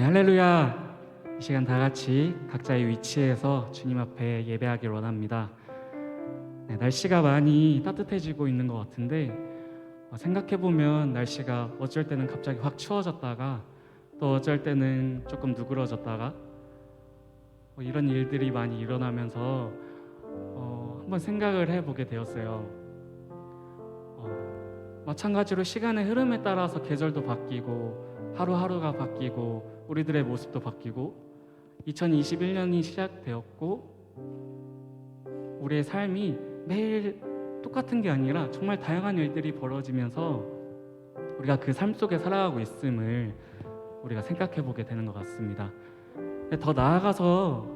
네, 할렐루야. 이 시간 다 같이 각자의 위치에서 주님 앞에 예배하길 원합니다. 네, 날씨가 많이 따뜻해지고 있는 것 같은데 생각해보면 날씨가 어쩔 때는 갑자기 확 추워졌다가 또 어쩔 때는 조금 누그러졌다가 이런 일들이 많이 일어나면서 한번 생각을 해보게 되었어요. 마찬가지로 시간의 흐름에 따라서 계절도 바뀌고 하루하루가 바뀌고 우리들의 모습도 바뀌고 2021년이 시작되었고 우리의 삶이 매일 똑같은 게 아니라 정말 다양한 일들이 벌어지면서 우리가 그 삶 속에 살아가고 있음을 우리가 생각해 보게 되는 것 같습니다. 더 나아가서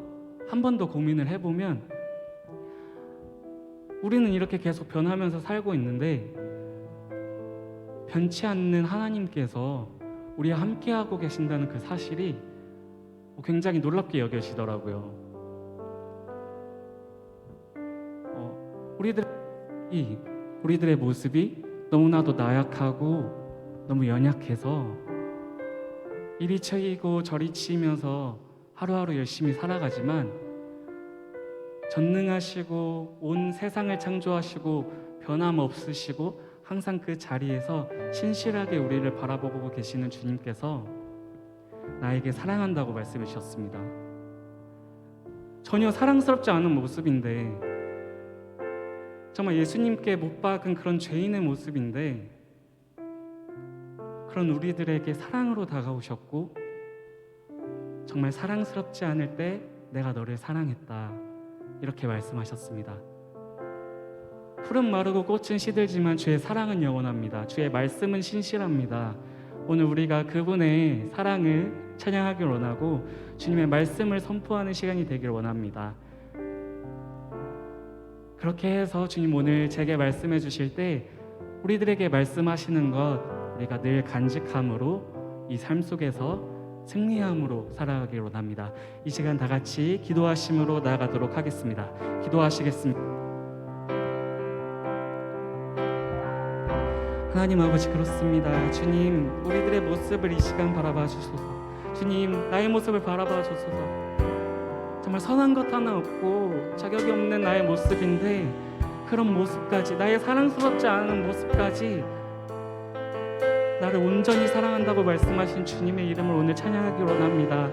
한 번 더 고민을 해보면 우리는 이렇게 계속 변하면서 살고 있는데 변치 않는 하나님께서 우리와 함께하고 계신다는 그 사실이 굉장히 놀랍게 여겨지더라고요. 우리들의 모습이 너무나도 나약하고 너무 연약해서 이리 치이고 저리 치이면서 하루하루 열심히 살아가지만 전능하시고 온 세상을 창조하시고 변함없으시고 항상 그 자리에서 신실하게 우리를 바라보고 계시는 주님께서 나에게 사랑한다고 말씀해 주셨습니다. 전혀 사랑스럽지 않은 모습인데 정말 예수님께 못 박은 그런 죄인의 모습인데 그런 우리들에게 사랑으로 다가오셨고 정말 사랑스럽지 않을 때 내가 너를 사랑했다 이렇게 말씀하셨습니다. 풀은 마르고 꽃은 시들지만 주의 사랑은 영원합니다. 주의 말씀은 신실합니다. 오늘 우리가 그분의 사랑을 찬양하길 원하고 주님의 말씀을 선포하는 시간이 되길 원합니다. 그렇게 해서 주님 오늘 제게 말씀해 주실 때 우리들에게 말씀하시는 것 우리가 늘 간직함으로 이 삶 속에서 승리함으로 살아가길 원합니다. 이 시간 다 같이 기도하심으로 나아가도록 하겠습니다. 기도하시겠습니다. 하나님 아버지 그렇습니다. 주님 우리들의 모습을 이 시간 바라봐 주소서. 주님 나의 모습을 바라봐 주소서. 정말 선한 것 하나 없고 자격이 없는 나의 모습인데 그런 모습까지 나의 사랑스럽지 않은 모습까지 나를 온전히 사랑한다고 말씀하신 주님의 이름을 오늘 찬양하기 원합니다.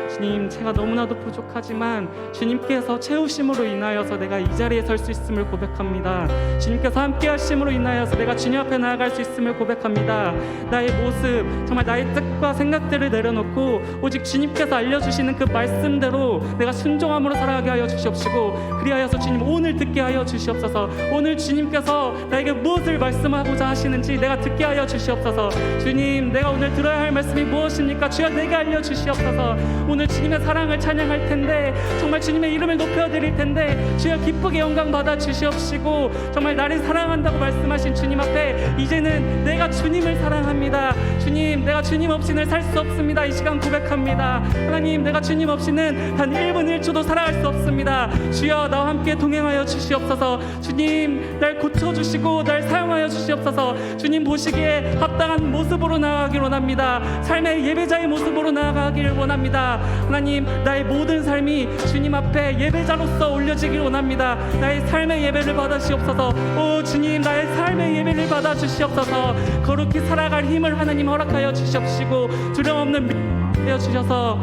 주님 제가 너무나도 부족하지만 주님께서 채우심으로 인하여서 내가 이 자리에 설 수 있음을 고백합니다. 주님께서 함께 하심으로 인하여서 내가 주님 앞에 나아갈 수 있음을 고백합니다. 나의 모습 정말 나의 뜻과 생각들을 내려놓고 오직 주님께서 알려주시는 그 말씀대로 내가 순종함으로 살아가게 하여 주시옵시고 그리하여서 주님 오늘 듣게 하여 주시옵소서. 오늘 주님께서 나에게 무엇을 말씀하고자 하시는지 내가 듣게 하여 주시옵소서. 주님 내가 오늘 들어야 할 말씀이 무엇입니까? 주여 내게 알려주시옵소서. 오늘 주님의 사랑을 찬양할 텐데 정말 주님의 이름을 높여드릴 텐데 주여 기쁘게 영광 받아 주시옵시고 정말 나를 사랑한다고 말씀하신 주님 앞에 이제는 내가 주님을 사랑합니다. 주님 내가 주님 없이는 살 수 없습니다. 이 시간 고백합니다. 하나님 내가 주님 없이는 단 1분 1초도 살아갈 수 없습니다. 주여 나와 함께 동행하여 주시옵소서. 주님 날 고쳐주시고 날 사용하여 주시옵소서. 주님 보시기에 합당한 모습으로 나아가길 원합니다. 삶의 예배자의 모습으로 나아가길 원합니다. 하나님 나의 모든 삶이 주님 앞에 예배자로서 올려지길 원합니다. 나의 삶의 예배를 받으시옵소서. 오 주님 나의 삶의 예배를 받아 주시옵소서. 거룩히 살아갈 힘을 하나님 허락하여 주시옵시고 두려움 없는 믿음 되어 주셔서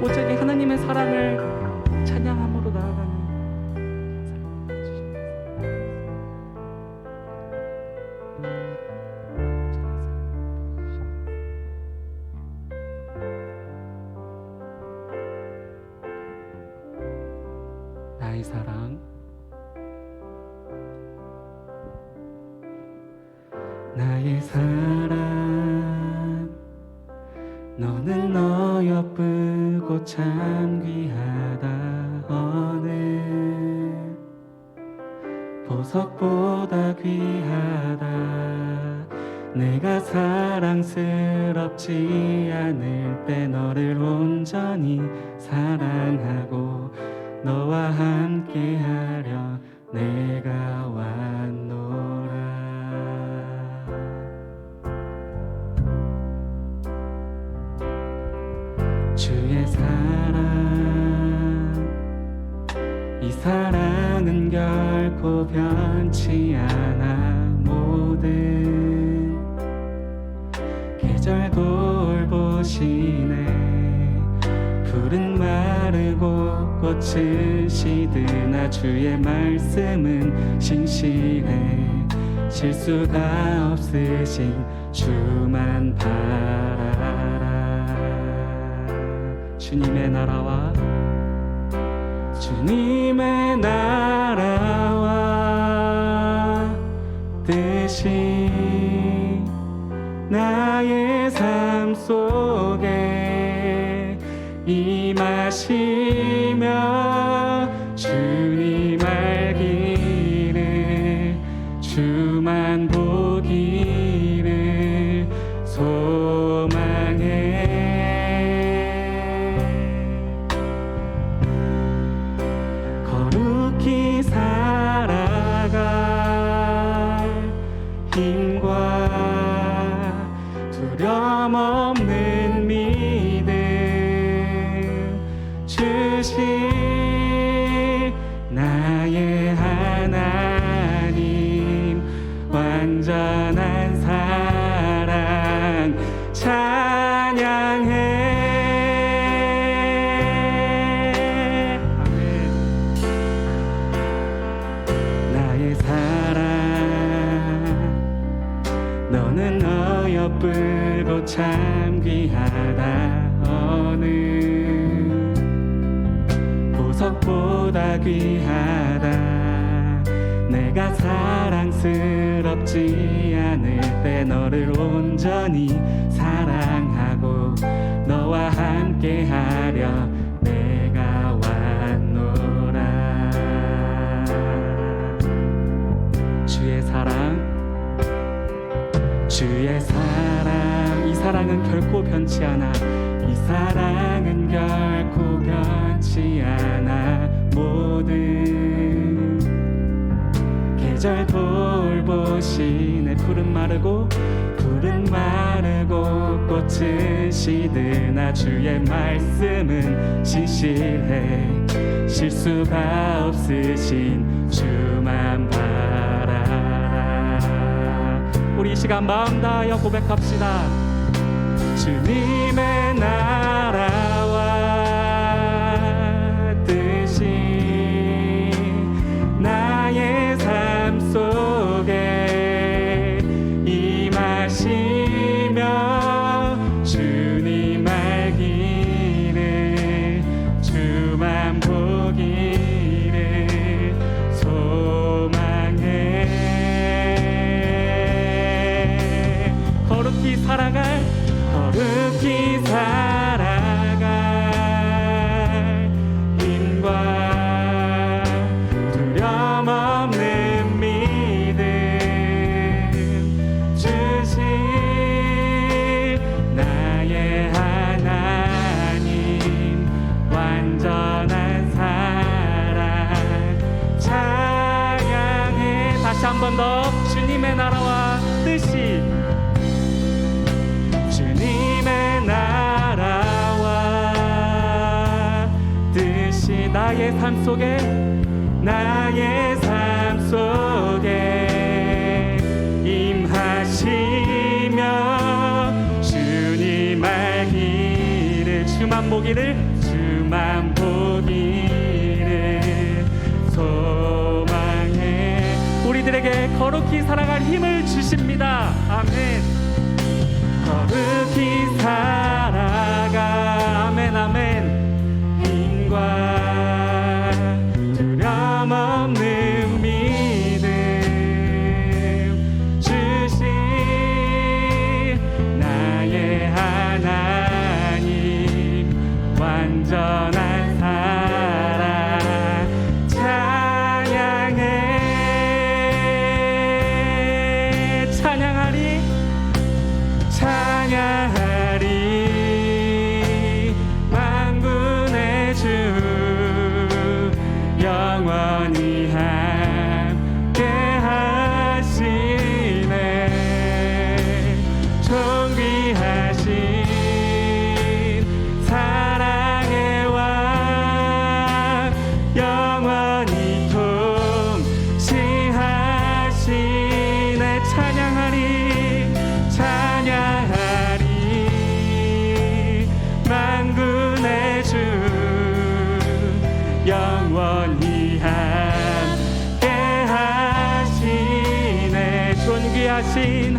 오직 하나님의 사랑을 찬양함으로 나아가는 나의 사랑 나의 사랑 너는 너 예쁘고 참 귀하다 어느 보석보다 귀하다 내가 사랑스럽지 않을 때 너를 온전히 사랑하고 너와 함께하려 내가 왔노라. 이 사랑은 결코 변치 않아. 모든 계절 돌보시네. 풀은 마르고 꽃은 시드나 주의 말씀은 신실해. 실수가 없으신 주만 바라라. 주님의 나라와 주님의 나라와 뜻이 나의 삶 속에 임하시며 주님 알기를 주만 보기를 소망해. 거룩히 살아갈 힘과 두려움 없는 믿음 주신 나의 하나님. 완전한 사랑 찬양해. 아멘. 나의 사랑 너는 어여쁘고 참 귀하다. 어느 보석보다 귀하다. 내가 사랑스럽지 않을 때 너를 온전히 사랑하고 너와 함께하려 내가 왔노라. 주의 사랑, 주의 사랑, 이 사랑은 결코 변치 않아. 이 사랑은 결코 변치 않아. 모든 계절 돌보시네. 풀은 마르고 꽃은 시드나 주의 말씀은 신실해. 실수가 없으신 주만 바라라. 우리 이 시간 마음 다하여 고백합시다. 주님의 나라와 뜻이 나의 삶 속에 임하시며 주님 알기를 주만 보기를 소망해. 거룩히 살아갈 힘과 두려움 없는 믿음 주신 나의 하나님. 완전한 사랑 찬양해. 다시 한 번 더. 주님의 나라와 뜻이 주님의 나라와 뜻이 나의 삶 속에 임하시며 주님 알기를 주만 보기를 소망해. 우리들에게 거룩히 살아갈 힘을 주십니다. 아멘. 거룩히 살아가. 아멘 아멘. 힘과 두려움 없는 믿음 주신 나의 하나님. 완전한 사랑 찬양해. 찬양하리 만군의 주 영원히 함께 하시네. 존귀하신 사랑의 왕 영원히 영원히 함께 하시네. 존귀하신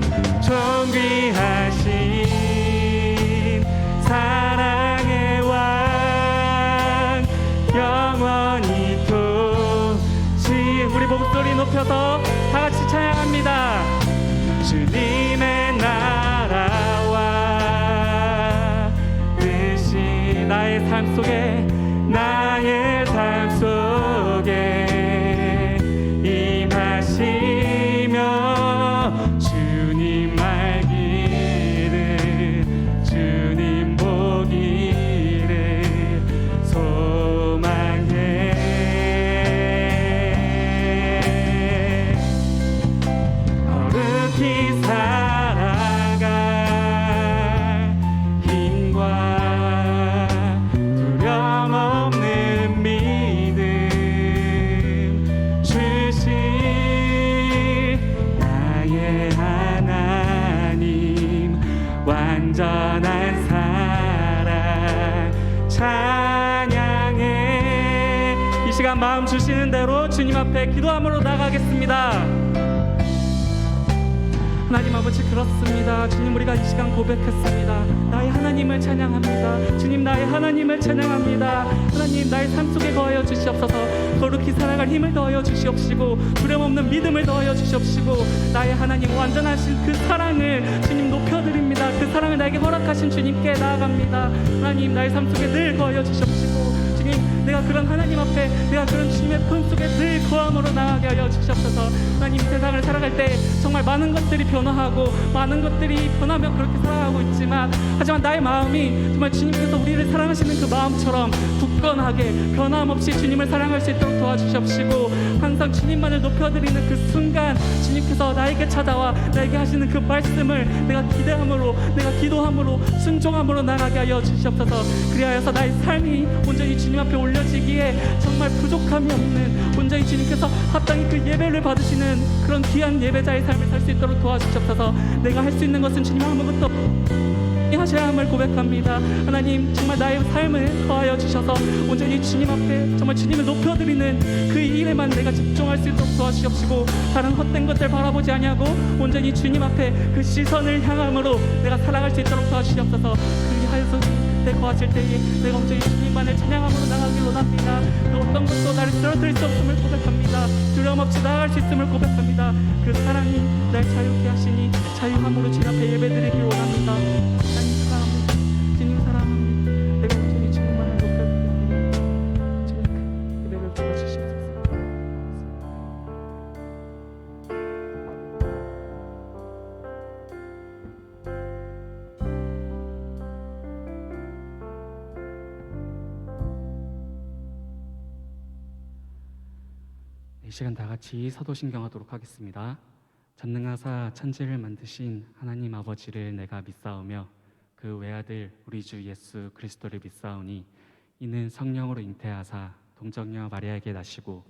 사랑의 왕 영원히 도시. 우리 목소리 높여서 다 같이 찬양합니다. 주님의 나라와 뜻이 나의 삶 속에 임하시며 주님 알기를 주님 보기를 소망해. 거룩히 살아갈 힘과 두려움 없는 믿음 주신 나의 하나님 완전한 사랑 찬양해. 이 시간 마음 주시는 대로 주님 앞에 기도함으로 나가겠습니다. 하나님 아버지, 그렇습니다. 주님, 우리가 이 시간 고백했습니다. 나의 하나님을 찬양합니다. 주님, 나의 하나님을 찬양합니다. 하나님, 나의 삶 속에 거하여 주시옵소서. 거룩히 살아갈 힘을 더하여 주시옵시고 두려움 없는 믿음을 더하여 주시옵시고 나의 하나님 완전하신 그 사랑을 주님 높여드립니다. 그 사랑을 나에게 허락하신 주님께 나아갑니다. 하나님, 나의 삶 속에 늘 거하여 주시옵시고 주님, 내가 그런 하나님 앞에, 내가 그런 주님의 품 속에 늘 거함으로 나아가게 하여 주시옵소서. 하나님, 세상을 살아갈 때 정말 많은 것들이 변화하고 많은 것들이 변하며 그렇게 살아가고 있지만, 하지만 나의 마음이 정말 주님께서 우리를 사랑하시는 그 마음처럼 굳건하게 변함없이 주님을 사랑할 수 있도록 도와주시옵시고, 항상 주님만을 높여드리는 그 순간 주님께서 나에게 찾아와 나에게 하시는 그 말씀을 내가 기대함으로, 내가 기도함으로, 순종함으로 나가게 하여 주시옵소서. 그리하여서 나의 삶이 온전히 주님 앞에 올려지기에 정말 부족함이 없는, 온전히 주님께서 합당히 그 예배를 받으시는 그런 귀한 예배자의 삶을 살 수 있도록 도와주시옵소서. 내가 할 수 있는 것은 주님 아무것도 하셔야 함을 고백합니다. 하나님, 정말 나의 삶을 거하여 주셔서 온전히 주님 앞에 정말 주님을 높여드리는 그 일에만 내가 집중할 수 있도록 도와주시옵시고, 다른 헛된 것들 바라보지 아니하고 온전히 주님 앞에 그 시선을 향함으로 내가 살아갈 수 있도록 도와주시옵소서. 그리하여서 내 거하실 때에 내가 온전히 주님만을 찬양함으로 나가길 원합니다. 그 어떤 것도 나를 쓰러뜨릴 수 없음을 고백합니다. 두려움 없이 나아갈 수 있음을 고백합니다. 그 사랑이 날 자유케 하시니 자유함으로 주님 앞에 예배드리길 원합니다. 하나님 사랑합니다. 주님 사랑합니다. 내가 온전히 주님만을 높여드리니 주님 그 예배를 도와주시옵소서. 이 시간 다 같이 사도신경하도록 하겠습니다. 전능하사 천지를 만드신 하나님 아버지를 내가 믿사오며 그 외아들 우리 주 예수 그리스도를 믿사오니 이는 성령으로 잉태하사 동정녀 마리아에게 나시고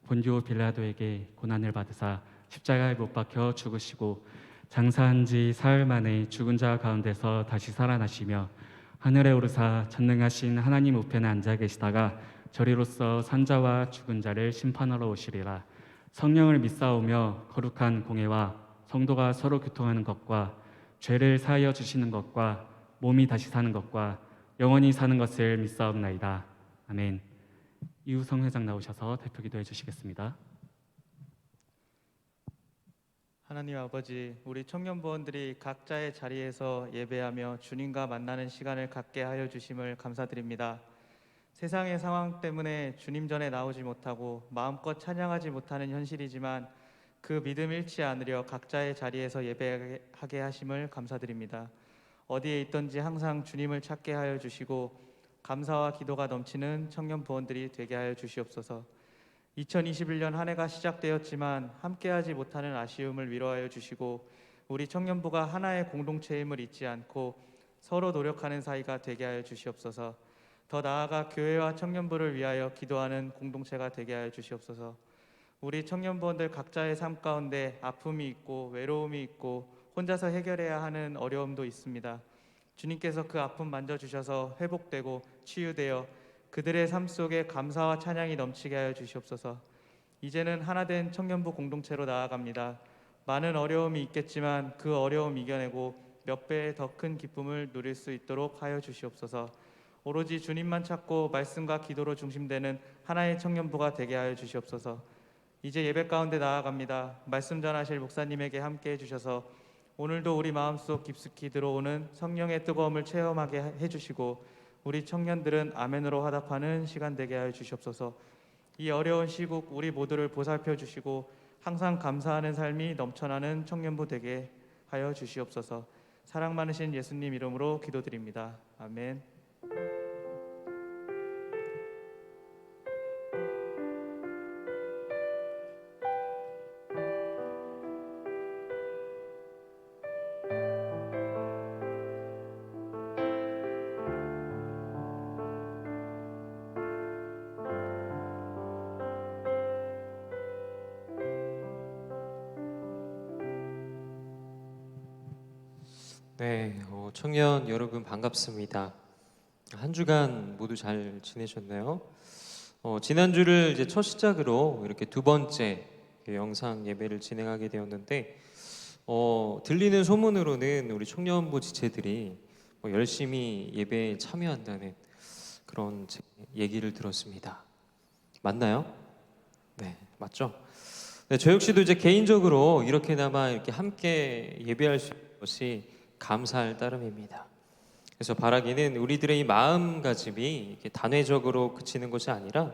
본디오 빌라도에게 고난을 받으사 십자가에 못 박혀 죽으시고 장사한 지 사흘 만에 죽은 자 가운데서 다시 살아나시며 하늘에 오르사 전능하신 하나님 우편에 앉아 계시다가 저리로서 산자와 죽은 자를 심판하러 오시리라. 성령을 믿사오며 거룩한 공회와 성도가 서로 교통하는 것과 죄를 사하여 주시는 것과 몸이 다시 사는 것과 영원히 사는 것을 믿사옵나이다. 아멘. 이우성 회장 나오셔서 대표 기도해 주시겠습니다. 하나님 아버지, 우리 청년부원들이 각자의 자리에서 예배하며 주님과 만나는 시간을 갖게 하여 주심을 감사드립니다. 세상의 상황 때문에 주님 전에 나오지 못하고 마음껏 찬양하지 못하는 현실이지만 그 믿음 잃지 않으려 각자의 자리에서 예배하게 하심을 감사드립니다. 어디에 있든지 항상 주님을 찾게 하여 주시고 감사와 기도가 넘치는 청년 부원들이 되게 하여 주시옵소서. 2021년 한 해가 시작되었지만 함께하지 못하는 아쉬움을 위로하여 주시고 우리 청년부가 하나의 공동체임을 잊지 않고 서로 노력하는 사이가 되게 하여 주시옵소서. 더 나아가 교회와 청년부를 위하여 기도하는 공동체가 되게 하여 주시옵소서. 우리 청년부원들 각자의 삶 가운데 아픔이 있고 외로움이 있고 혼자서 해결해야 하는 어려움도 있습니다. 주님께서 그 아픔 만져주셔서 회복되고 치유되어 그들의 삶 속에 감사와 찬양이 넘치게 하여 주시옵소서. 이제는 하나된 청년부 공동체로 나아갑니다. 많은 어려움이 있겠지만 그 어려움 이겨내고 몇 배의 더 큰 기쁨을 누릴 수 있도록 하여 주시옵소서. 오로지 주님만 찾고 말씀과 기도로 중심되는 하나의 청년부가 되게 하여 주시옵소서. 이제 예배 가운데 나아갑니다. 말씀 전하실 목사님에게 함께해 주셔서 오늘도 우리 마음속 깊숙이 들어오는 성령의 뜨거움을 체험하게 해주시고 우리 청년들은 아멘으로 화답하는 시간 되게 하여 주시옵소서. 이 어려운 시국 우리 모두를 보살펴 주시고 항상 감사하는 삶이 넘쳐나는 청년부 되게 하여 주시옵소서. 사랑 많으신 예수님 이름으로 기도드립니다. 아멘. 네, 청년 여러분 반갑습니다. 한 주간 모두 잘 지내셨나요? 지난주를 이제 첫 시작으로 이렇게 두 번째 영상 예배를 진행하게 되었는데 들리는 소문으로는 우리 청년부 지체들이 열심히 예배에 참여한다는 그런 얘기를 들었습니다. 맞나요? 네, 맞죠? 네, 저 역시도 이제 개인적으로 이렇게나마 이렇게 함께 예배할 수 있는 것이 감사할 따름입니다. 그래서 바라기는 우리들의 이 마음가짐이 이렇게 단회적으로 그치는 것이 아니라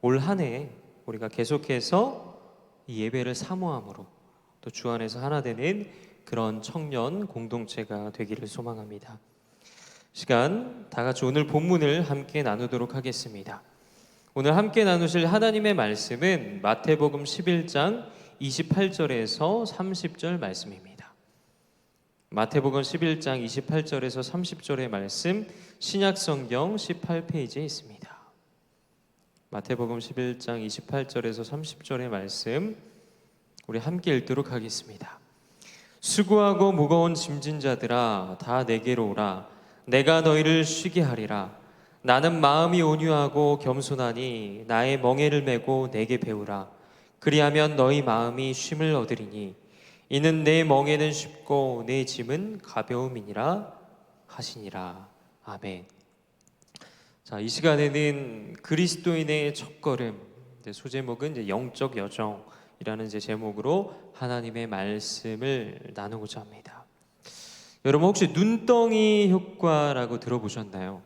올 한 해 우리가 계속해서 이 예배를 사모함으로 또 주 안에서 하나 되는 그런 청년 공동체가 되기를 소망합니다. 시간 다 같이 오늘 본문을 함께 나누도록 하겠습니다. 오늘 함께 나누실 하나님의 말씀은 마태복음 11장 28절에서 30절 말씀입니다. 마태복음 11장 28절에서 30절의 말씀 신약성경 18페이지에 있습니다. 마태복음 11장 28절에서 30절의 말씀 우리 함께 읽도록 하겠습니다. 수고하고 무거운 짐진 자들아 다 내게로 오라. 내가 너희를 쉬게 하리라. 나는 마음이 온유하고 겸손하니 나의 멍에를 메고 내게 배우라. 그리하면 너희 마음이 쉼을 얻으리니 이는 내 멍에는 쉽고 내 짐은 가벼움이니라 하시니라. 아멘. 자, 이 시간에는 그리스도인의 첫걸음, 소제목은 이제 영적 여정이라는 이제 제목으로 하나님의 말씀을 나누고자 합니다. 여러분 혹시 눈덩이 효과라고 들어보셨나요?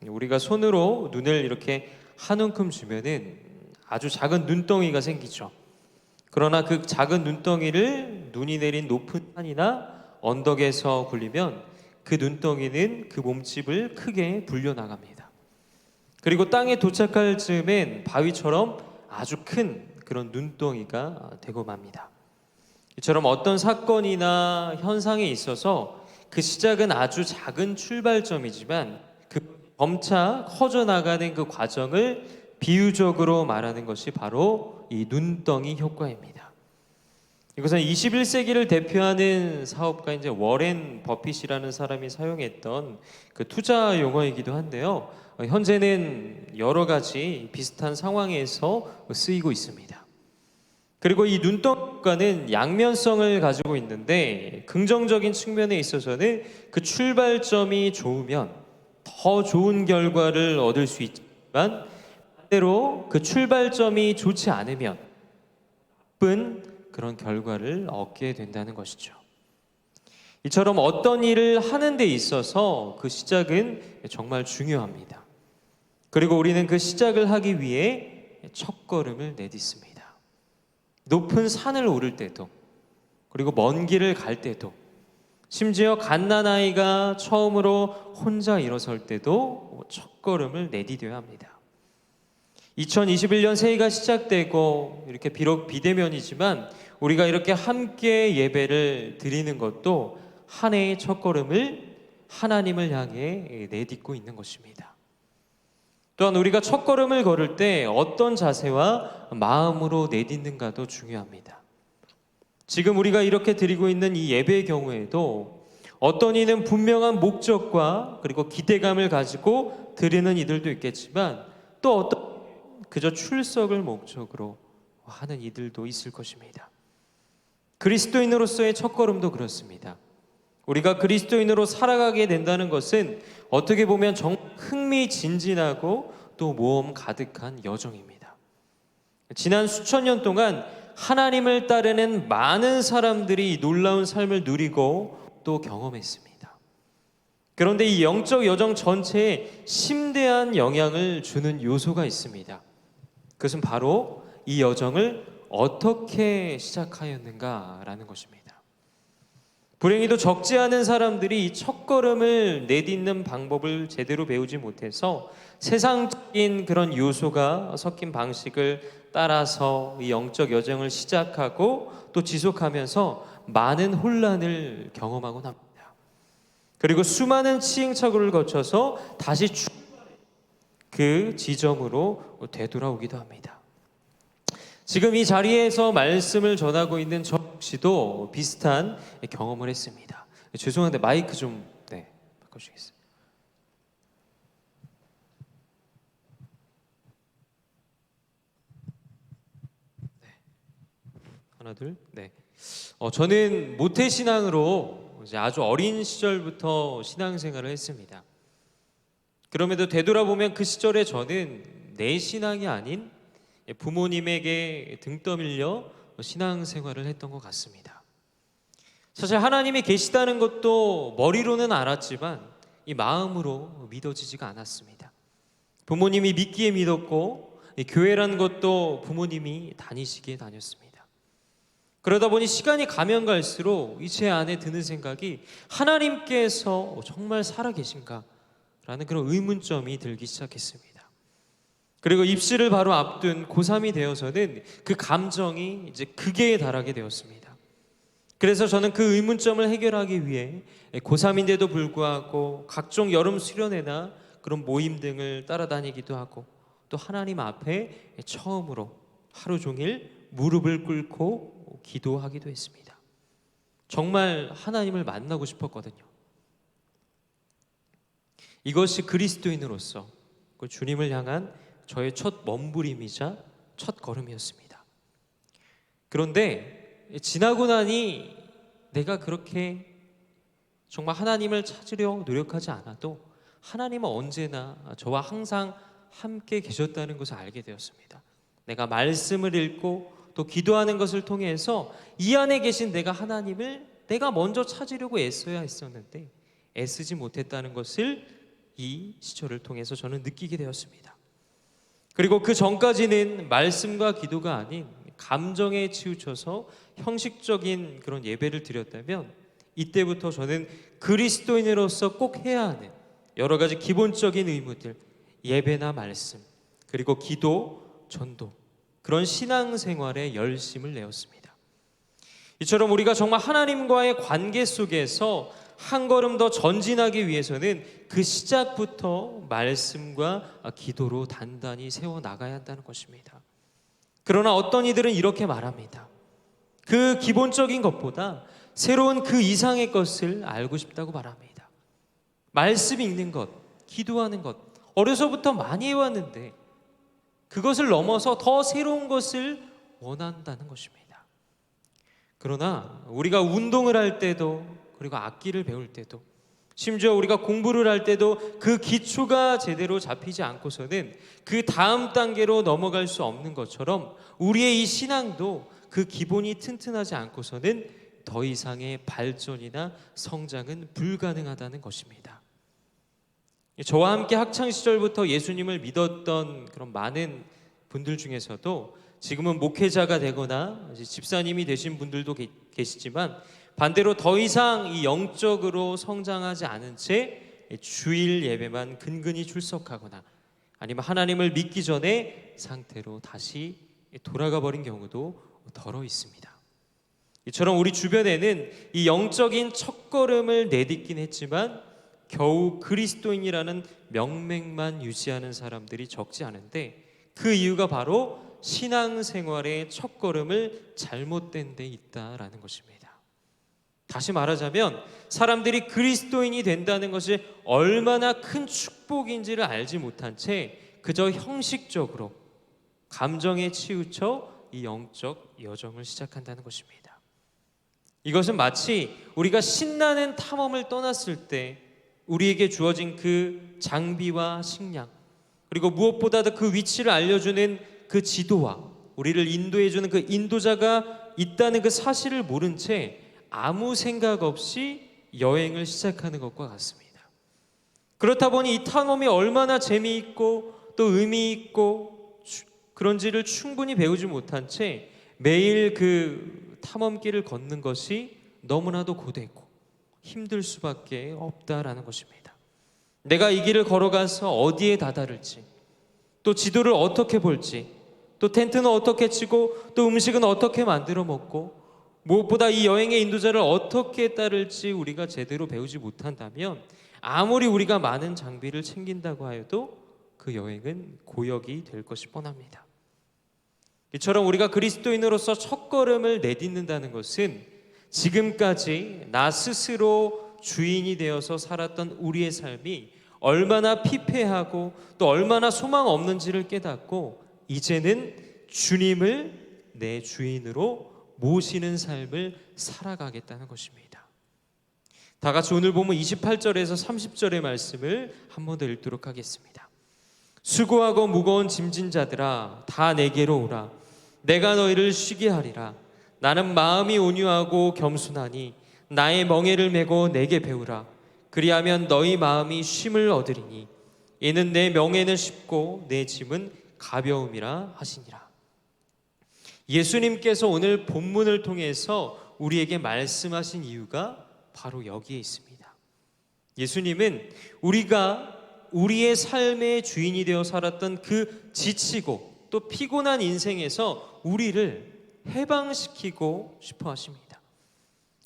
우리가 손으로 눈을 이렇게 한 움큼 주면은 아주 작은 눈덩이가 생기죠. 그러나 그 작은 눈덩이를 눈이 내린 높은 산이나 언덕에서 굴리면 그 눈덩이는 그 몸집을 크게 불려나갑니다. 그리고 땅에 도착할 즈음엔 바위처럼 아주 큰 그런 눈덩이가 되고 맙니다. 이처럼 어떤 사건이나 현상에 있어서 그 시작은 아주 작은 출발점이지만 그 점차 커져나가는 그 과정을 비유적으로 말하는 것이 바로 이 눈덩이 효과입니다. 이것은 21세기를 대표하는 사업가 이제 워렌 버핏이라는 사람이 사용했던 그 투자 용어이기도 한데요. 현재는 여러 가지 비슷한 상황에서 쓰이고 있습니다. 그리고 이 눈덩이 효과는 양면성을 가지고 있는데 긍정적인 측면에 있어서는 그 출발점이 좋으면 더 좋은 결과를 얻을 수 있지만 반대로 그 출발점이 좋지 않으면 나쁜 그런 결과를 얻게 된다는 것이죠. 이처럼 어떤 일을 하는 데 있어서 그 시작은 정말 중요합니다. 그리고 우리는 그 시작을 하기 위해 첫걸음을 내딛습니다. 높은 산을 오를 때도, 그리고 먼 길을 갈 때도, 심지어 갓난아이가 처음으로 혼자 일어설 때도 첫걸음을 내디뎌야 합니다. 2021년 새해가 시작되고 이렇게 비록 비대면이지만 우리가 이렇게 함께 예배를 드리는 것도 한 해의 첫걸음을 하나님을 향해 내딛고 있는 것입니다. 또한 우리가 첫걸음을 걸을 때 어떤 자세와 마음으로 내딛는가도 중요합니다. 지금 우리가 이렇게 드리고 있는 이 예배의 경우에도 어떤 이는 분명한 목적과 그리고 기대감을 가지고 드리는 이들도 있겠지만 또 어떤 그저 출석을 목적으로 하는 이들도 있을 것입니다. 그리스도인으로서의 첫걸음도 그렇습니다. 우리가 그리스도인으로 살아가게 된다는 것은 어떻게 보면 정말 흥미진진하고 또 모험 가득한 여정입니다. 지난 수천 년 동안 하나님을 따르는 많은 사람들이 놀라운 삶을 누리고 또 경험했습니다. 그런데 이 영적 여정 전체에 심대한 영향을 주는 요소가 있습니다. 그것은 바로 이 여정을 어떻게 시작하였는가라는 것입니다. 불행히도 적지 않은 사람들이 이 첫걸음을 내딛는 방법을 제대로 배우지 못해서 세상적인 그런 요소가 섞인 방식을 따라서 이 영적 여정을 시작하고 또 지속하면서 많은 혼란을 경험하곤 합니다. 그리고 수많은 시행착오를 거쳐서 다시 그 지점으로 되돌아오기도 합니다. 지금 이 자리에서 말씀을 전하고 있는 저 역시도 비슷한 경험을 했습니다. 죄송한데 마이크 좀 바꿔주시겠어요? 하나 둘. 저는 모태신앙으로 이제 아주 어린 시절부터 신앙생활을 했습니다. 그럼에도 되돌아보면 그 시절에 저는 내 신앙이 아닌 부모님에게 등 떠밀려 신앙생활을 했던 것 같습니다. 사실 하나님이 계시다는 것도 머리로는 알았지만 이 마음으로 믿어지지가 않았습니다. 부모님이 믿기에 믿었고 교회라는 것도 부모님이 다니시기에 다녔습니다. 그러다 보니 시간이 가면 갈수록 이 제 안에 드는 생각이 하나님께서 정말 살아계신가? 라는 그런 의문점이 들기 시작했습니다. 그리고 입시를 바로 앞둔 고3이 되어서는 그 감정이 이제 극에 달하게 되었습니다. 그래서 저는 그 의문점을 해결하기 위해 고3인데도 불구하고 각종 여름 수련회나 그런 모임 등을 따라다니기도 하고 또 하나님 앞에 처음으로 하루 종일 무릎을 꿇고 기도하기도 했습니다. 정말 하나님을 만나고 싶었거든요. 이것이 그리스도인으로서 그 주님을 향한 저의 첫 몸부림이자 첫 걸음이었습니다. 그런데 지나고 나니 내가 그렇게 정말 하나님을 찾으려 노력하지 않아도 하나님은 언제나 저와 항상 함께 계셨다는 것을 알게 되었습니다. 내가 말씀을 읽고 또 기도하는 것을 통해서 이 안에 계신 내가 하나님을 내가 먼저 찾으려고 애써야 했었는데 애쓰지 못했다는 것을 이 시절을 통해서 저는 느끼게 되었습니다. 그리고 그 전까지는 말씀과 기도가 아닌 감정에 치우쳐서 형식적인 그런 예배를 드렸다면 이때부터 저는 그리스도인으로서 꼭 해야 하는 여러 가지 기본적인 의무들, 예배나 말씀, 그리고 기도, 전도, 그런 신앙생활에 열심을 내었습니다. 이처럼 우리가 정말 하나님과의 관계 속에서 한 걸음 더 전진하기 위해서는 그 시작부터 말씀과 기도로 단단히 세워나가야 한다는 것입니다. 그러나 어떤 이들은 이렇게 말합니다. 그 기본적인 것보다 새로운 그 이상의 것을 알고 싶다고 말합니다. 말씀 읽는 것, 기도하는 것, 어려서부터 많이 해왔는데 그것을 넘어서 더 새로운 것을 원한다는 것입니다. 그러나 우리가 운동을 할 때도 그리고 악기를 배울 때도 심지어 우리가 공부를 할 때도 그 기초가 제대로 잡히지 않고서는 그 다음 단계로 넘어갈 수 없는 것처럼 우리의 이 신앙도 그 기본이 튼튼하지 않고서는 더 이상의 발전이나 성장은 불가능하다는 것입니다. 저와 함께 학창시절부터 예수님을 믿었던 그런 많은 분들 중에서도 지금은 목회자가 되거나 집사님이 되신 분들도 계시지만 반대로 더 이상 이 영적으로 성장하지 않은 채 주일 예배만 근근히 출석하거나 아니면 하나님을 믿기 전에 상태로 다시 돌아가 버린 경우도 더러 있습니다. 이처럼 우리 주변에는 이 영적인 첫걸음을 내딛긴 했지만 겨우 그리스도인이라는 명맥만 유지하는 사람들이 적지 않은데 그 이유가 바로 신앙생활의 첫걸음을 잘못된 데 있다라는 것입니다. 다시 말하자면 사람들이 그리스도인이 된다는 것이 얼마나 큰 축복인지를 알지 못한 채 그저 형식적으로 감정에 치우쳐 이 영적 여정을 시작한다는 것입니다. 이것은 마치 우리가 신나는 탐험을 떠났을 때 우리에게 주어진 그 장비와 식량, 그리고 무엇보다도 그 위치를 알려주는 그 지도와 우리를 인도해주는 그 인도자가 있다는 그 사실을 모른 채 아무 생각 없이 여행을 시작하는 것과 같습니다. 그렇다 보니 이 탐험이 얼마나 재미있고 또 의미 있고 그런지를 충분히 배우지 못한 채 매일 그 탐험길을 걷는 것이 너무나도 고되고 힘들 수밖에 없다라는 것입니다. 내가 이 길을 걸어가서 어디에 다다를지, 또 지도를 어떻게 볼지, 또 텐트는 어떻게 치고 또 음식은 어떻게 만들어 먹고, 무엇보다 이 여행의 인도자를 어떻게 따를지 우리가 제대로 배우지 못한다면 아무리 우리가 많은 장비를 챙긴다고 하여도 그 여행은 고역이 될 것이 뻔합니다. 이처럼 우리가 그리스도인으로서 첫걸음을 내딛는다는 것은 지금까지 나 스스로 주인이 되어서 살았던 우리의 삶이 얼마나 피폐하고 또 얼마나 소망 없는지를 깨닫고 이제는 주님을 내 주인으로 모시는 삶을 살아가겠다는 것입니다. 다 같이 오늘 보면 28절에서 30절의 말씀을 한 번 더 읽도록 하겠습니다. 수고하고 무거운 짐진 자들아 다 내게로 오라. 내가 너희를 쉬게 하리라. 나는 마음이 온유하고 겸손하니 나의 멍에를 메고 내게 배우라. 그리하면 너희 마음이 쉼을 얻으리니 이는 내 멍에는 쉽고 내 짐은 가벼움이라 하시니라. 예수님께서 오늘 본문을 통해서 우리에게 말씀하신 이유가 바로 여기에 있습니다. 예수님은 우리가 우리의 삶의 주인이 되어 살았던 그 지치고 또 피곤한 인생에서 우리를 해방시키고 싶어 하십니다.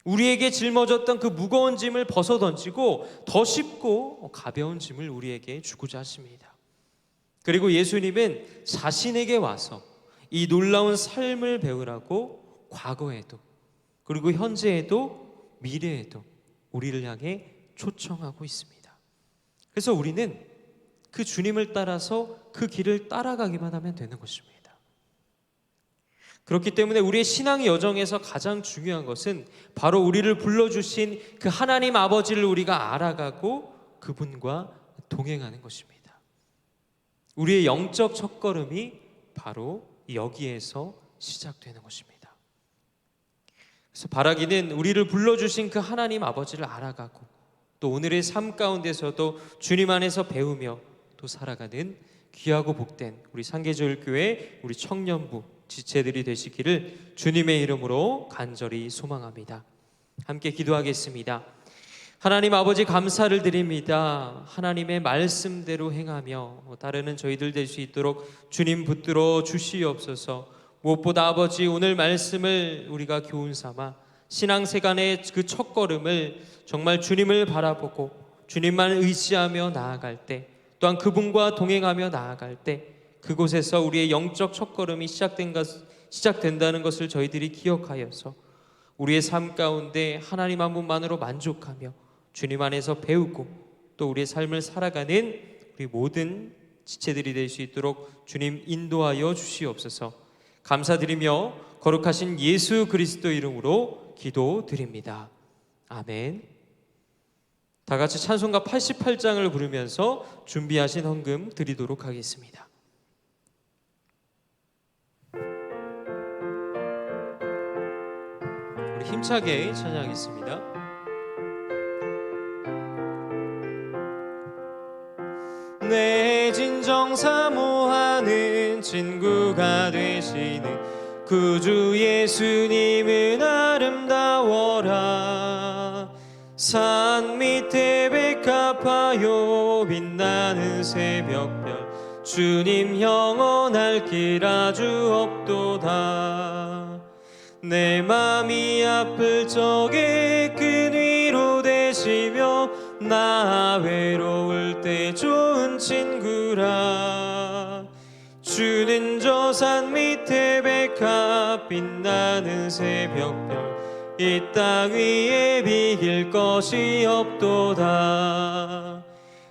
우리에게 짊어졌던 그 무거운 짐을 벗어던지고 더 쉽고 가벼운 짐을 우리에게 주고자 하십니다. 그리고 예수님은 자신에게 와서 이 놀라운 삶을 배우라고 과거에도 그리고 현재에도 미래에도 우리를 향해 초청하고 있습니다. 그래서 우리는 그 주님을 따라서 그 길을 따라가기만 하면 되는 것입니다. 그렇기 때문에 우리의 신앙의 여정에서 가장 중요한 것은 바로 우리를 불러주신 그 하나님 아버지를 우리가 알아가고 그분과 동행하는 것입니다. 우리의 영적 첫걸음이 바로 여기에서 시작되는 것입니다. 그래서 바라기는 우리를 불러주신 그 하나님 아버지를 알아가고 또 오늘의 삶 가운데서도 주님 안에서 배우며 또 살아가는 귀하고 복된 우리 상계조일교회 우리 청년부 지체들이 되시기를 주님의 이름으로 간절히 소망합니다. 함께 기도하겠습니다. 하나님 아버지 감사를 드립니다. 하나님의 말씀대로 행하며 따르는 저희들 될 수 있도록 주님 붙들어 주시옵소서. 무엇보다 아버지 오늘 말씀을 우리가 교훈 삼아 신앙생활의 그 첫걸음을 정말 주님을 바라보고 주님만 의지하며 나아갈 때, 또한 그분과 동행하며 나아갈 때 그곳에서 우리의 영적 첫걸음이 시작된다는 것을 저희들이 기억하여서 우리의 삶 가운데 하나님 한 분만으로 만족하며 주님 안에서 배우고 또 우리의 삶을 살아가는 우리 모든 지체들이 될 수 있도록 주님 인도하여 주시옵소서. 감사드리며 거룩하신 예수 그리스도 이름으로 기도드립니다. 아멘. 다 같이 찬송가 88장을 부르면서 준비하신 헌금 드리도록 하겠습니다. 우리 힘차게 찬양하겠습니다. 내 진정 사모하는 친구가 되시는 구주 예수님은 아름다워라. 산 밑에 백합하여 빛나는 새벽별 주님 영원할 길 아주 없도다. 내 맘이 아플 적에 끈 위로 되시며 나 외로울 때 좋은 친구라. 주는 저 산 밑에 백합 빛나는 새벽별 이 땅 위에 비길 것이 없도다.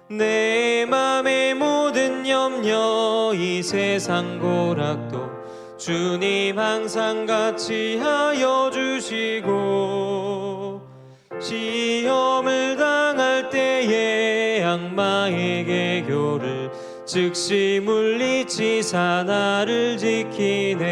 내 맘의 모든 염려 하며 이 세상 고락도 주님 항상 같이 하여 주시고 시험을 당할 때에 악마의 계교를 즉시 물리치사 나를 지키네.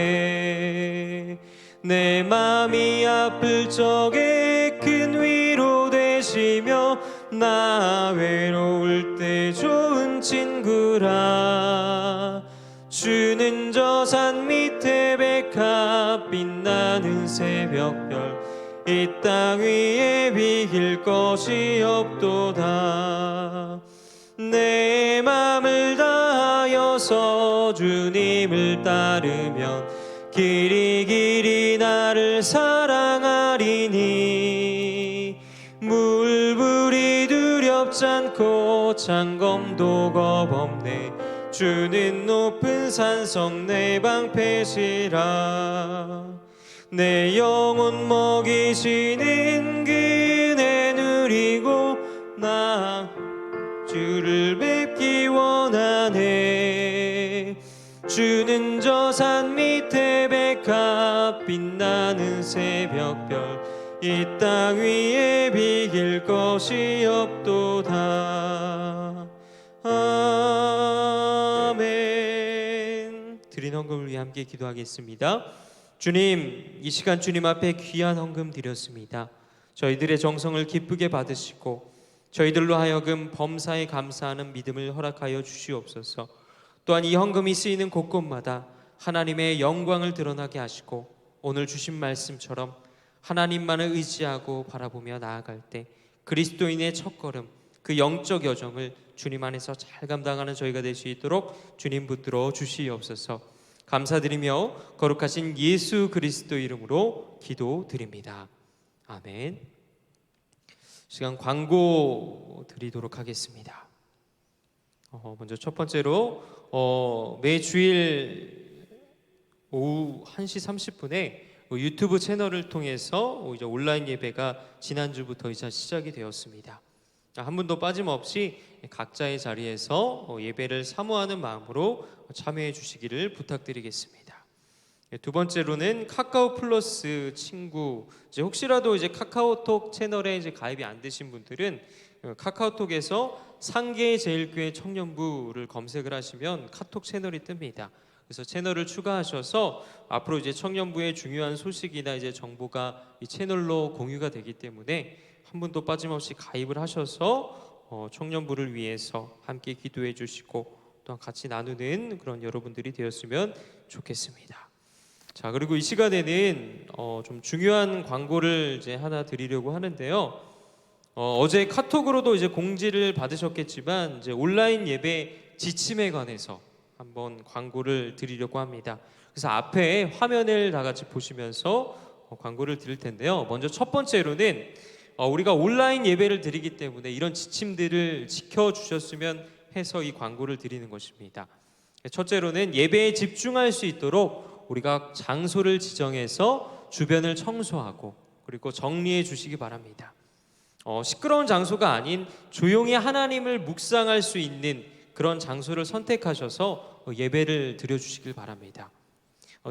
내 맘이 아플 적에 큰 위로 되시며 나 외로울 때 좋은 친구라. 주는 저 산 밑에 백합 빛나는 새벽별 이 땅 위에 비길 것이 없도다. 내 맘을 다하여서 주님을 따르면 길이 길이 나를 사랑하리니 물불이 두렵지 않고 창검도 겁없네. 주는 높은 산성 내 방패시라. 내 영혼 먹이시는 그네 누리고 나 주를 뵙기 원하네. 주는 저 산 밑에 백합 빛나는 새벽별 이 땅 위에 비길 것이 없도다. 아멘. 드린 헌금을 위해 함께 기도하겠습니다. 주님, 이 시간 주님 앞에 귀한 헌금 드렸습니다. 저희들의 정성을 기쁘게 받으시고 저희들로 하여금 범사에 감사하는 믿음을 허락하여 주시옵소서. 또한 이 헌금이 쓰이는 곳곳마다 하나님의 영광을 드러나게 하시고 오늘 주신 말씀처럼 하나님만을 의지하고 바라보며 나아갈 때 그리스도인의 첫걸음, 그 영적 여정을 주님 안에서 잘 감당하는 저희가 될 수 있도록 주님 붙들어 주시옵소서. 감사드리며 거룩하신 예수 그리스도 이름으로 기도드립니다. 아멘. 시간 광고 드리도록 하겠습니다. 먼저 첫 번째로 매주일 오후 1시 30분에 유튜브 채널을 통해서 이제 온라인 예배가 지난주부터 이제 시작이 되었습니다. 한 분도 빠짐없이 각자의 자리에서 예배를 사모하는 마음으로 참여해 주시기를 부탁드리겠습니다. 두 번째로는 카카오 플러스 친구, 이제 혹시라도 이제 카카오톡 채널에 이제 가입이 안 되신 분들은 카카오톡에서 상계제일교회 청년부를 검색을 하시면 카톡 채널이 뜹니다. 그래서 채널을 추가하셔서 앞으로 이제 청년부의 중요한 소식이나 이제 정보가 이 채널로 공유가 되기 때문에 한 분도 빠짐없이 가입을 하셔서 청년부를 위해서 함께 기도해 주시고 또한 같이 나누는 그런 여러분들이 되었으면 좋겠습니다. 자, 그리고 이 시간에는 좀 중요한 광고를 이제 하나 드리려고 하는데요. 어제 카톡으로도 이제 공지를 받으셨겠지만 이제 온라인 예배 지침에 관해서 한번 광고를 드리려고 합니다. 그래서 앞에 화면을 다 같이 보시면서 광고를 드릴 텐데요. 먼저 첫 번째로는 우리가 온라인 예배를 드리기 때문에 이런 지침들을 지켜주셨으면 해서 이 광고를 드리는 것입니다. 첫째로는 예배에 집중할 수 있도록 우리가 장소를 지정해서 주변을 청소하고 그리고 정리해 주시기 바랍니다. 시끄러운 장소가 아닌 조용히 하나님을 묵상할 수 있는 그런 장소를 선택하셔서 예배를 드려주시길 바랍니다.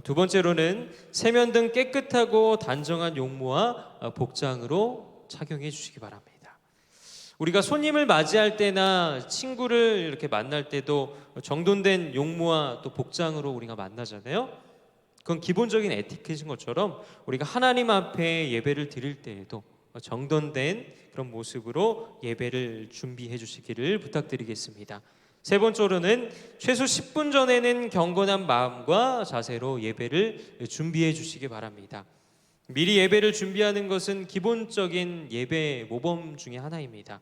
두 번째로는 세면등 깨끗하고 단정한 용모와 복장으로 착용해 주시기 바랍니다. 우리가 손님을 맞이할 때나 친구를 이렇게 만날 때도 정돈된 용모와 또 복장으로 우리가 만나잖아요. 그건 기본적인 에티켓인 것처럼 우리가 하나님 앞에 예배를 드릴 때에도 정돈된 그런 모습으로 예배를 준비해 주시기를 부탁드리겠습니다. 세 번째로는 최소 10분 전에는 경건한 마음과 자세로 예배를 준비해 주시기 바랍니다. 미리 예배를 준비하는 것은 기본적인 예배 모범 중에 하나입니다.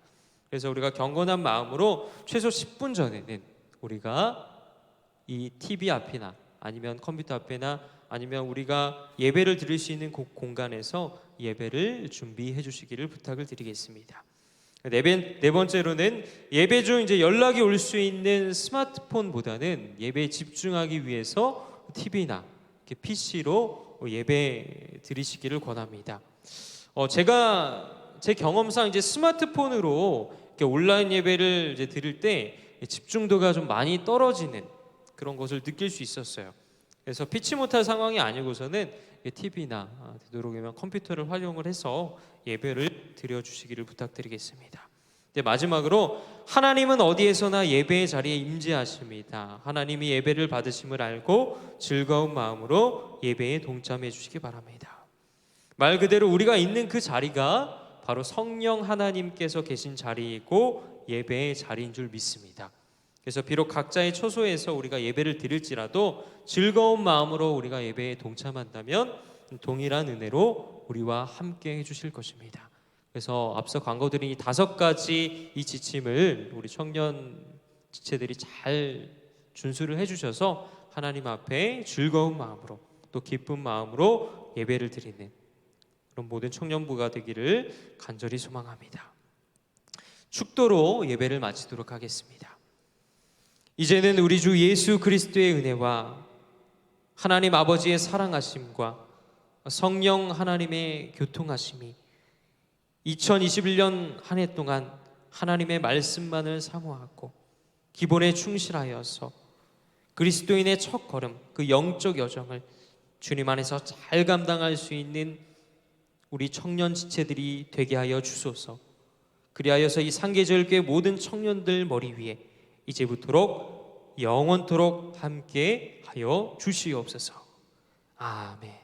그래서 우리가 경건한 마음으로 최소 10분 전에는 우리가 이 TV 앞이나 아니면 컴퓨터 앞에나 아니면 우리가 예배를 드릴 수 있는 공간에서 예배를 준비해 주시기를 부탁을 드리겠습니다. 네 번째로는 예배 중 이제 연락이 올 수 있는 스마트폰보다는 예배에 집중하기 위해서 TV나 PC로 예배 드리시기를 권합니다. 제가 제 경험상 이제 스마트폰으로 이렇게 온라인 예배를 이제 드릴 때 집중도가 좀 많이 떨어지는 그런 것을 느낄 수 있었어요. 그래서 피치 못할 상황이 아니고서는 TV나 되도록이면 컴퓨터를 활용을 해서 예배를 드려주시기를 부탁드리겠습니다. 이제 마지막으로 하나님은 어디에서나 예배의 자리에 임재하십니다. 하나님이 예배를 받으심을 알고 즐거운 마음으로 예배에 동참해 주시기 바랍니다. 말 그대로 우리가 있는 그 자리가 바로 성령 하나님께서 계신 자리이고 예배의 자리인 줄 믿습니다. 그래서 비록 각자의 처소에서 우리가 예배를 드릴지라도 즐거운 마음으로 우리가 예배에 동참한다면 동일한 은혜로 우리와 함께 해주실 것입니다. 그래서 앞서 광고 드린 이 5가지 이 지침을 우리 청년 지체들이 잘 준수를 해주셔서 하나님 앞에 즐거운 마음으로 또 기쁜 마음으로 예배를 드리는 그런 모든 청년부가 되기를 간절히 소망합니다. 축도로 예배를 마치도록 하겠습니다. 이제는 우리 주 예수 그리스도의 은혜와 하나님 아버지의 사랑하심과 성령 하나님의 교통하심이 2021년 한 해 동안 하나님의 말씀만을 사모하고 기본에 충실하여서 그리스도인의 첫걸음 그 영적 여정을 주님 안에서 잘 감당할 수 있는 우리 청년 지체들이 되게 하여 주소서. 그리하여서 이 상계절교의 모든 청년들 머리 위에 이제부터록 영원토록 함께 하여 주시옵소서. 아멘.